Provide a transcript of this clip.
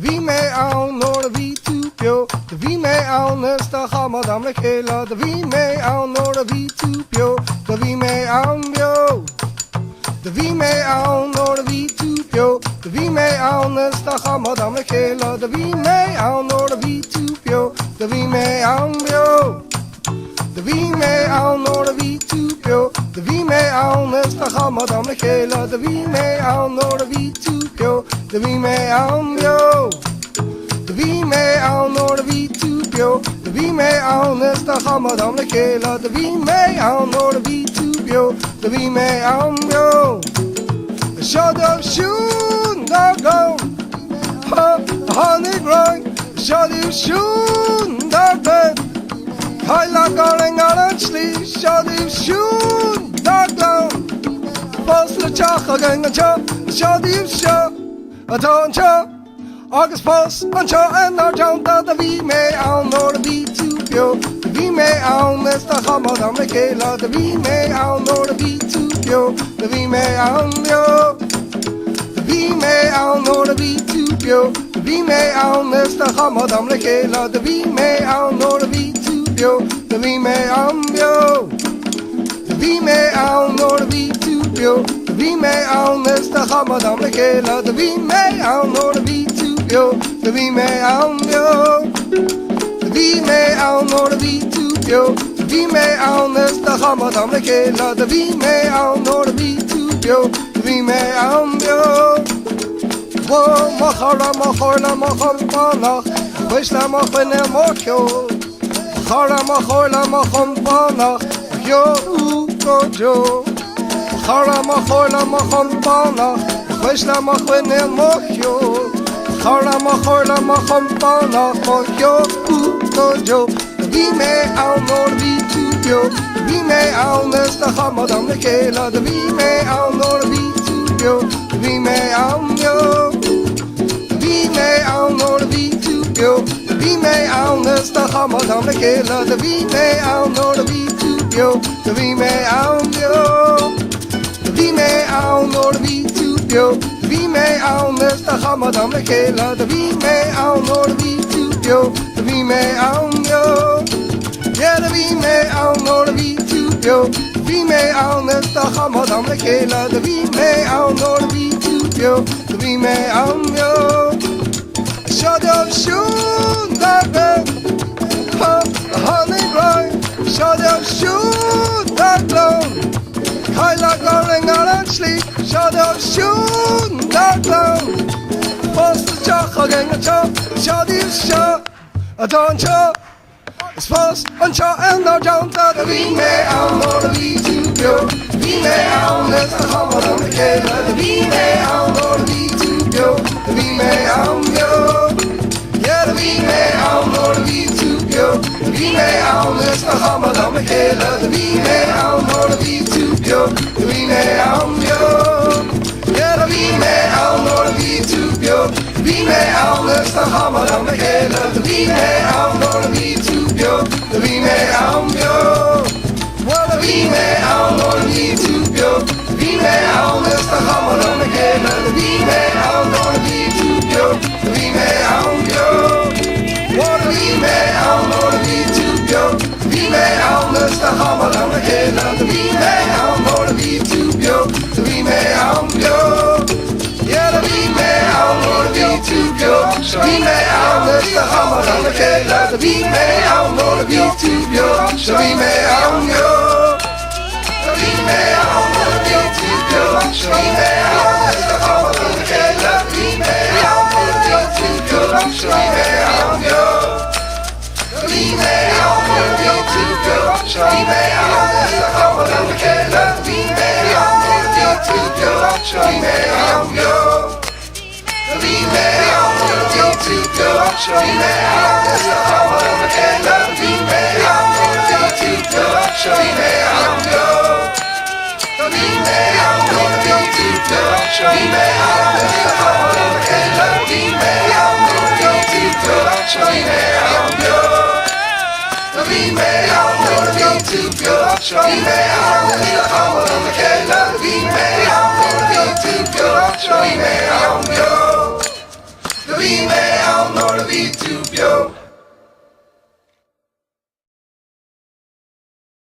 wie mij aan noorden wie toepio. De wie mij aan is de gamadam de kela. De wie mij aan noorden wie toepio. De wie mij aan bio. De wie mij aan noorden wie toepio. De wie mij aan is de gamadam de kela. De wie mij aan noorden wie toepio. De wie mij aan bio. De wie mij aan noorden wie toepio. De wie mij aan is de gamadam de kela. De wie mij aan noorden wie toepio. De wie mij aan bio. De wie mij aan noorden wie toepio. De wie mij aan is de gamadam de kela. De wie mij aan noorden wie toepio. De wie mij aan bio. The shadow shoot the go. Honey grind. The shadow shoot the bed. I like going out and sleep. Shadow shoot the go. Post the chach again and chop. Shadow shoot. I don't chop. August post and chop and I jump that the V may on or the V to pure. The V may on is the hammer on the kela. The V may on or the V to pure. The V may on yo. The V may on or the V to pure. The V may on is the hammer on the kela. The V may on or the V to pure. The V may on yo. The V may on or the V to pure. The V may on is the hammer on the kela. The V may on or the V to pure. The V may on yo. The V may on or the V to pure. The V may on is the hammer on the kela. The V may on or the V to pure. The V may on yo. Wo machara machorla machorla. Vishla machene mocho. Machara machorla machorla. Yo ukojo. Machara machorla machorla. Vishla machene mocho. Machara machorla machorla. Yo ukojo. The may on or the to yo. The may on is the hamadam the kela. The may on or the to yo. The may on yo. The may on or the to yo. The may on is the hamadam the kela. The may on or the to yo. The may on yo. The may on or the to yo. The may on is the hamadam the kela. The may on or the to yo. The may on yo. Yeah, the V may on or the V to yo. The V may on is the hamadam the kela. The V may on or the V to yo. The V may on yo. A shadow shoot the bed. The honey grind. Shadow shoot the glow. I like going out and sleep. Shadow shoot the glow. Post the chach again and chop. Shadow shot. I don't chop. It's fast and chop and I jump to the V may on or the V to go. The V may on is the hammer on the kela. The V may on or the V to go. The V may on yo. Yeah, the V may on or the V to go. The V may on is the hammer on the kela. The V may on or the V to go. The V may on yo. Yeah, the V may on or the V to go. The V may on is the hammer on the kela. The V may on or the V to go. The V may on yo. Well, the V may on or the V to go. The V may on is the hammer on the kela. The V may on or the V to go. The V may on yo. Well, the V may on or the V to go. The V may on is the hammer on the kela. The V may on or the V to go. The V may on yo. Yeah, the V may on or the V to go. The V may on is the hammer on the kela. The V may on or the V to go. The V may on yo. The V may on or the V to go. The V may on is the hammer on the kela. The V may on or the V to go. The V may on yo. The V may on or the V to go. The V may on is the hammer on the kela. The V may on or the V to go. The V may on yo. The V may on or the V to go. The V may on is the hammer on the kela. The V may on or the V to go. The V may on yo. The V may on or the V to go. The V may on is the hammer on the kela. The V may on or the V to go. The V may on yo. The V may on or the V to go. The V may on is the hammer on the kela. The V may on or the V to go. The V may on yo. The V vi med av Norrvik to Björn.